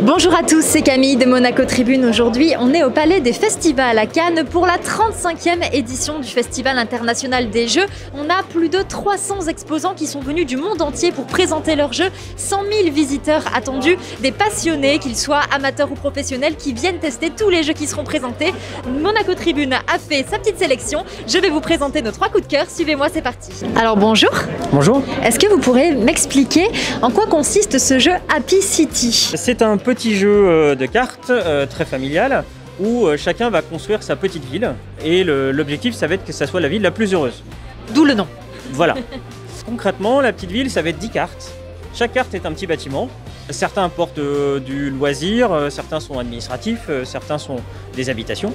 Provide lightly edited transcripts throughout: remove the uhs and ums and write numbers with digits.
Bonjour à tous, c'est Camille de Monaco Tribune. Aujourd'hui, on est au Palais des Festivals à Cannes pour la 35e édition du Festival international des jeux. On a plus de 300 exposants qui sont venus du monde entier pour présenter leurs jeux. 100 000 visiteurs attendus, des passionnés, qu'ils soient amateurs ou professionnels, qui viennent tester tous les jeux qui seront présentés. Monaco Tribune a fait sa petite sélection. Je vais vous présenter nos 3 coups de cœur. Suivez-moi, c'est parti. Alors bonjour. Bonjour. Est-ce que vous pourrez m'expliquer en quoi consiste ce jeu Happy City? C'est un petit jeu de cartes très familial où chacun va construire sa petite ville et l'objectif ça va être que ça soit la ville la plus heureuse. D'où le nom. Voilà. Concrètement, la petite ville ça va être 10 cartes. Chaque carte est un petit bâtiment. Certains apportent du loisir, certains sont administratifs, certains sont des habitations.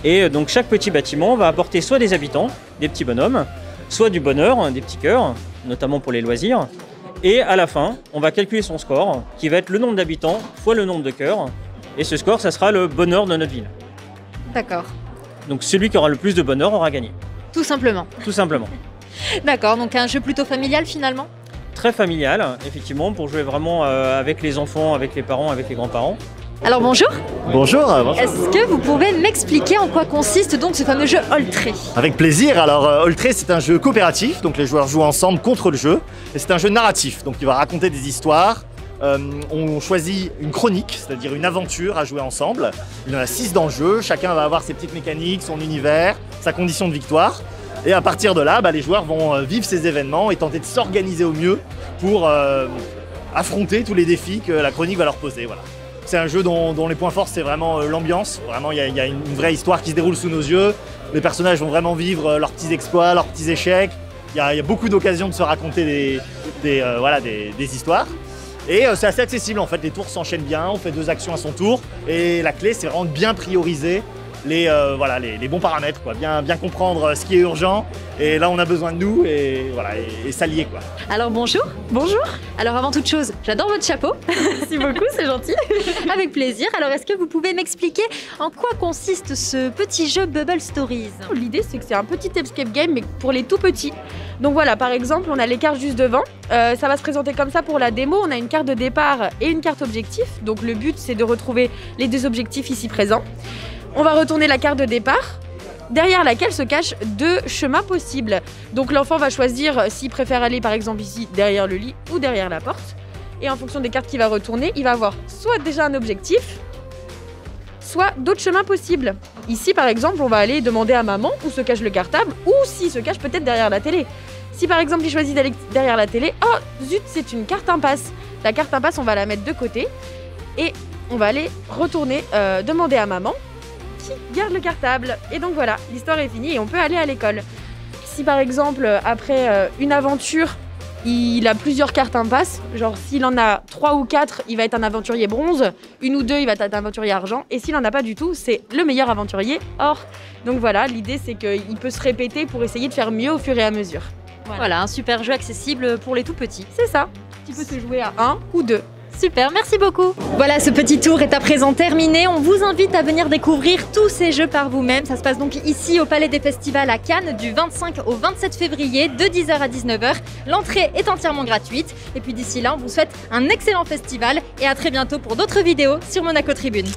Et donc chaque petit bâtiment va apporter soit des habitants, des petits bonhommes, soit du bonheur, des petits cœurs, notamment pour les loisirs. Et à la fin, on va calculer son score, qui va être le nombre d'habitants fois le nombre de cœurs. Et ce score, ça sera le bonheur de notre ville. D'accord. Donc celui qui aura le plus de bonheur aura gagné. Tout simplement. Tout simplement. D'accord, donc un jeu plutôt familial finalement? Très familial, effectivement, pour jouer vraiment avec les enfants, avec les parents, avec les grands-parents. Alors bonjour. Bonjour. Est-ce que vous pouvez m'expliquer en quoi consiste donc ce fameux jeu Oltré? Avec plaisir. Alors Oltré, c'est un jeu coopératif, donc les joueurs jouent ensemble contre le jeu. Et c'est un jeu narratif, donc il va raconter des histoires. On choisit une chronique, c'est-à-dire une aventure à jouer ensemble. Il y en a 6 dans le jeu, chacun va avoir ses petites mécaniques, son univers, sa condition de victoire. Et à partir de là, les joueurs vont vivre ces événements et tenter de s'organiser au mieux pour affronter tous les défis que la chronique va leur poser. Voilà. C'est un jeu dont les points forts, c'est vraiment l'ambiance. Vraiment, il y a une vraie histoire qui se déroule sous nos yeux. Les personnages vont vraiment vivre leurs petits exploits, leurs petits échecs. Il y a beaucoup d'occasions de se raconter des histoires. Et c'est assez accessible en fait, les tours s'enchaînent bien, on fait 2 actions à son tour. Et la clé, c'est vraiment de bien prioriser les bons paramètres, quoi. Bien comprendre ce qui est urgent. Et là, on a besoin de nous et s'allier, quoi. Alors bonjour. Bonjour. Alors avant toute chose, j'adore votre chapeau. Merci beaucoup, c'est gentil. Avec plaisir. Alors est-ce que vous pouvez m'expliquer en quoi consiste ce petit jeu Bubble Stories? L'idée, c'est que c'est un petit escape game, mais pour les tout petits. Donc voilà, par exemple, on a les cartes juste devant. Ça va se présenter comme ça pour la démo. On a une carte de départ et une carte objectif. Donc le but, c'est de retrouver les 2 objectifs ici présents. On va retourner la carte de départ, derrière laquelle se cachent 2 chemins possibles. Donc l'enfant va choisir s'il préfère aller par exemple ici derrière le lit ou derrière la porte. Et en fonction des cartes qu'il va retourner, il va avoir soit déjà un objectif, soit d'autres chemins possibles. Ici par exemple, on va aller demander à maman où se cache le cartable ou s'il se cache peut-être derrière la télé. Si par exemple il choisit d'aller derrière la télé, oh zut, c'est une carte impasse. La carte impasse, on va la mettre de côté et on va aller retourner demander à maman qui garde le cartable. Et donc voilà, l'histoire est finie et on peut aller à l'école. Si par exemple, après une aventure, il a plusieurs cartes impasse, genre s'il en a 3 ou 4, il va être un aventurier bronze, 1 ou 2, il va être un aventurier argent, et s'il en a pas du tout, c'est le meilleur aventurier or. Donc voilà, l'idée c'est qu'il peut se répéter pour essayer de faire mieux au fur et à mesure. Voilà, un super jeu accessible pour les tout petits. C'est ça, tu peux se jouer à 1 ou 2. Super, merci beaucoup. Voilà, ce petit tour est à présent terminé. On vous invite à venir découvrir tous ces jeux par vous-même. Ça se passe donc ici au Palais des Festivals à Cannes du 25 au 27 février de 10h à 19h. L'entrée est entièrement gratuite. Et puis d'ici là, on vous souhaite un excellent festival et à très bientôt pour d'autres vidéos sur Monaco Tribune.